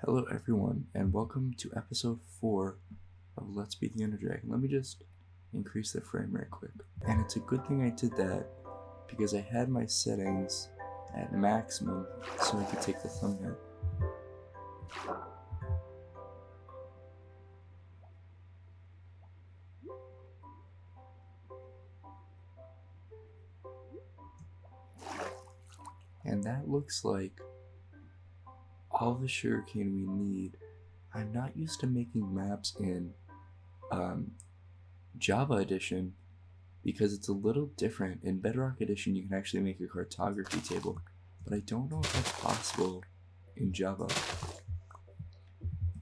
Hello everyone, and welcome to episode 4 of Let's Beat the Ender Dragon. Let me just increase the frame rate quick. And it's a good thing I did that, because I had my settings at maximum so I could take the thumbnail. And that looks like all the sugarcane we need. I'm not used to making maps in Java Edition because it's a little different. In Bedrock Edition you can actually make a cartography table, but I don't know if that's possible in Java.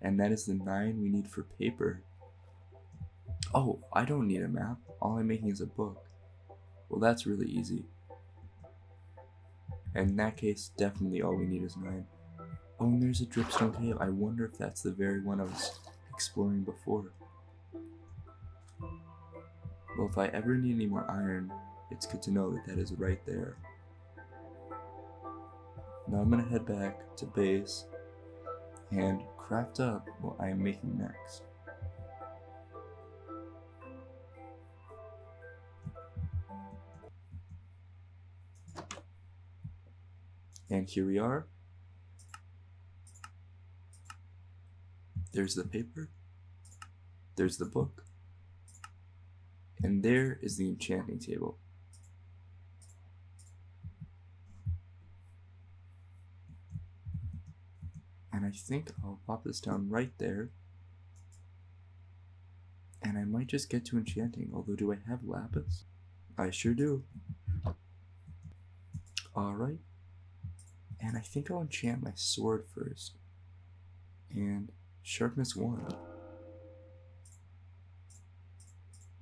And that is the 9 we need for paper. Oh, I don't need a map. All I'm making is a book. Well, that's really easy. And in that case, definitely all we need is 9. Oh, and there's a dripstone cave. I wonder if that's the very one I was exploring before. Well, if I ever need any more iron, it's good to know that that is right there. Now I'm gonna head back to base and craft up what I am making next. And here we are. There's the paper. There's the book. And there is the enchanting table. And I think I'll pop this down right there. And I might just get to enchanting, although do I have lapis? I sure do. Alright. And I think I'll enchant my sword first. And sharpness 1.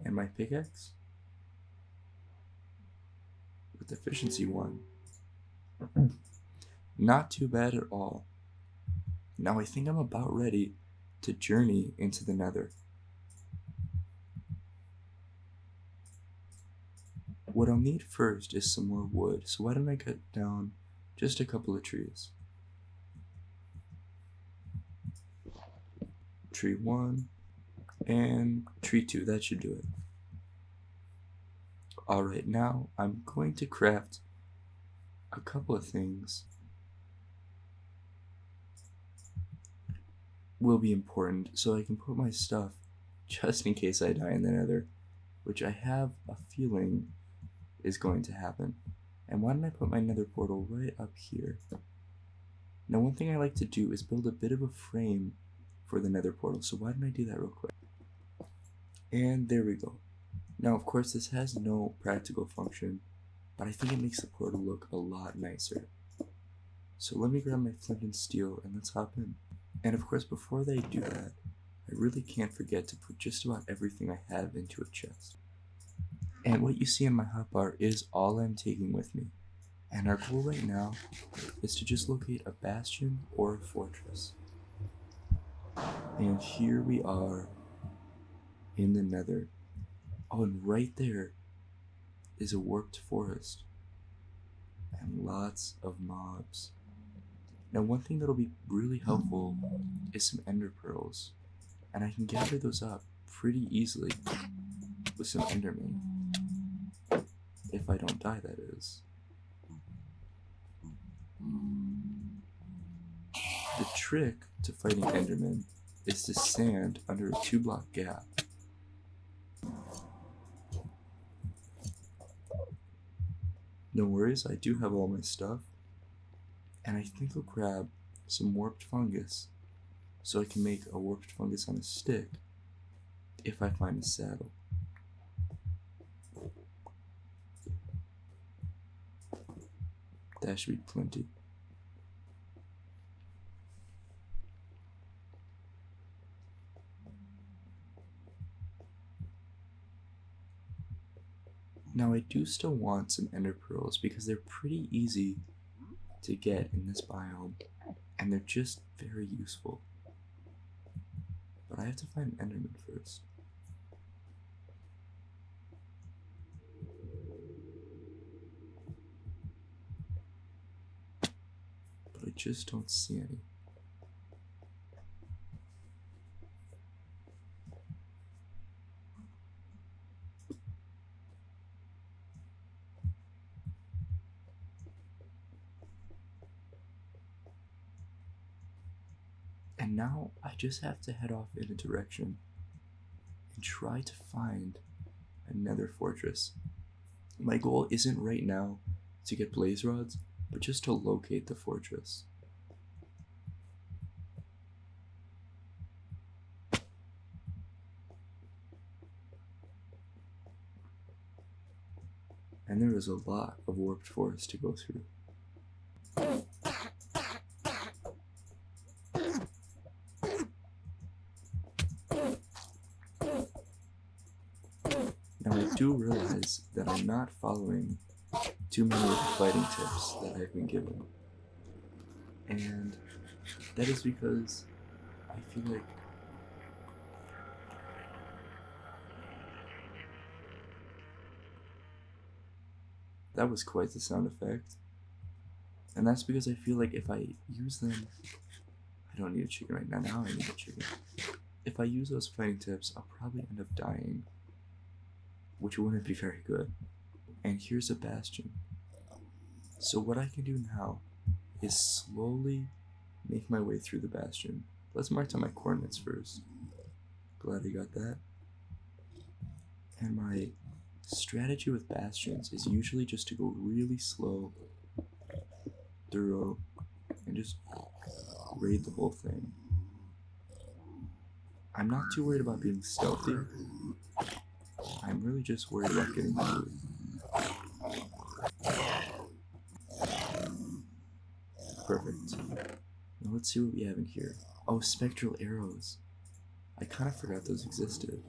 And my pickaxe with efficiency 1. Not too bad at all. Now I think I'm about ready to journey into the nether. What I'll need first is some more wood, so why don't I cut down just a couple of trees. Tree 1 and tree 2, that should do it. Alright, now I'm going to craft a couple of things. Will be important, so I can put my stuff just in case I die in the nether, which I have a feeling is going to happen. And why don't I put my nether portal right up here? Now one thing I like to do is build a bit of a frame for the nether portal, so why don't I do that real quick? And there we go. Now of course this has no practical function, but I think it makes the portal look a lot nicer. So let me grab my flint and steel and let's hop in. And of course before they do that, I really can't forget to put just about everything I have into a chest. And what you see in my hotbar is all I'm taking with me. And our goal right now is to just locate a bastion or a fortress. And here we are in the nether. Oh, and right there is a warped forest and lots of mobs. Now one thing that'll be really helpful is some ender pearls, and I can gather those up pretty easily with some endermen. If I don't die, that is. The trick to fighting endermen is to stand under a 2-block gap. No worries, I do have all my stuff, and I think I'll grab some warped fungus so I can make a warped fungus on a stick if I find a saddle. That should be plenty. Now I do still want some ender pearls because they're pretty easy to get in this biome, and they're just very useful. But I have to find an enderman first. But I just don't see any. And now I just have to head off in a direction and try to find another fortress. My goal isn't right now to get blaze rods, but just to locate the fortress. And there is a lot of warped forest to go through. Now I do realize that I'm not following too many of the fighting tips that I've been given. And that is because I feel like that was quite the sound effect. And that's because I feel like if I use them, I don't need a chicken right now. Now I need a chicken. If I use those fighting tips, I'll probably end up dying, which wouldn't be very good. And here's a bastion. So what I can do now is slowly make my way through the bastion. Let's mark down my coordinates first. Glad I got that. And my strategy with bastions is usually just to go really slow through and just raid the whole thing. I'm not too worried about being stealthy. I'm really just worried about getting food. Perfect. Now let's see what we have in here. Oh, spectral arrows. I kind of forgot those existed.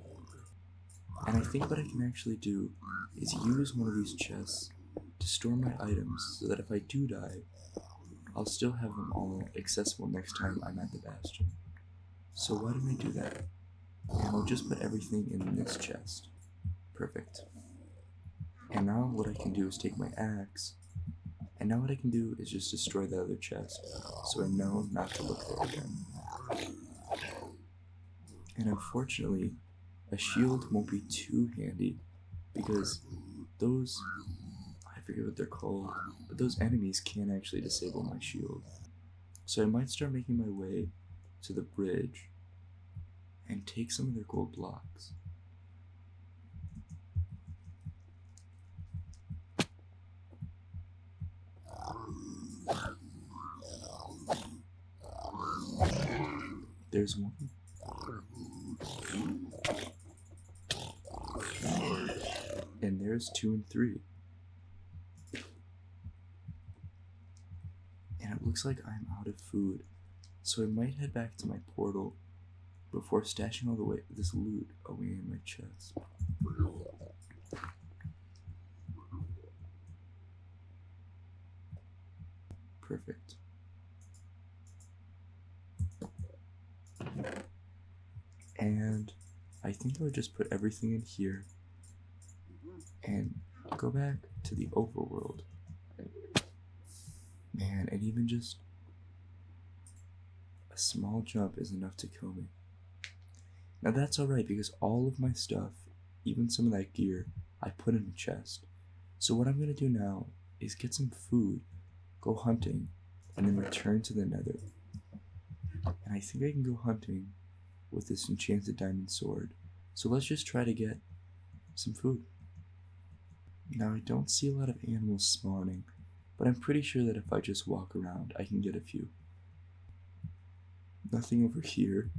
And I think what I can actually do is use one of these chests to store my items so that if I do die, I'll still have them all accessible next time I'm at the bastion. So why don't I do that? And I'll just put everything in this chest. Perfect. And now what I can do is take my axe, and now what I can do is just destroy the other chest, so I know not to look there again. And unfortunately, a shield won't be too handy, because those, I forget what they're called, but those enemies can't actually disable my shield. So I might start making my way to the bridge and take some of their gold blocks. There's one. And there's 2 and 3. And it looks like I'm out of food, so I might head back to my portal before stashing all this loot away in my chest. Perfect. And I think I would just put everything in here and go back to the overworld. Man, and even just a small jump is enough to kill me. Now that's alright, because all of my stuff, even some of that gear, I put in a chest. So what I'm going to do now is get some food, go hunting, and then return to the nether. And I think I can go hunting with this enchanted diamond sword. So let's just try to get some food. Now I don't see a lot of animals spawning, but I'm pretty sure that if I just walk around, I can get a few. Nothing over here.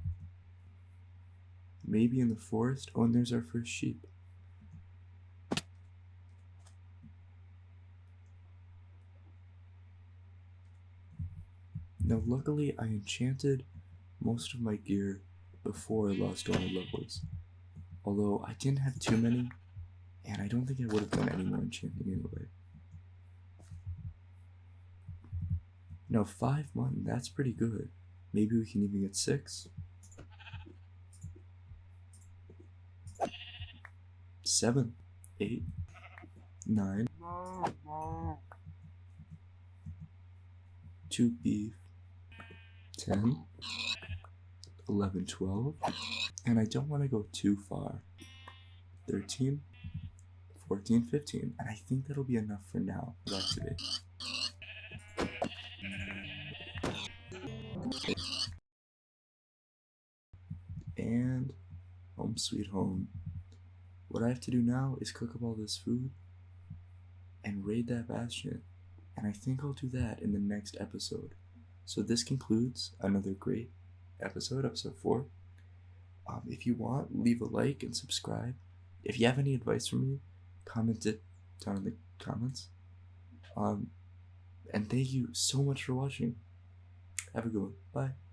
Maybe in the forest. Oh, and there's our first sheep. Now luckily I enchanted most of my gear before I lost all my levels. Although I didn't have too many, and I don't think I would have done any more enchanting anyway. Now 5 mutton, that's pretty good. Maybe we can even get 6. 7, 8, 9, 2 beef, 10, 11, 12, and I don't want to go too far. 13, 14, 15, and I think that'll be enough for now. Activate. home sweet home. What I have to do now is cook up all this food and raid that bastion. And I think I'll do that in the next episode. So this concludes another great episode 4. If you want, leave a like and subscribe. If you have any advice for me, comment it down in the comments. And thank you so much for watching. Have a good one. Bye.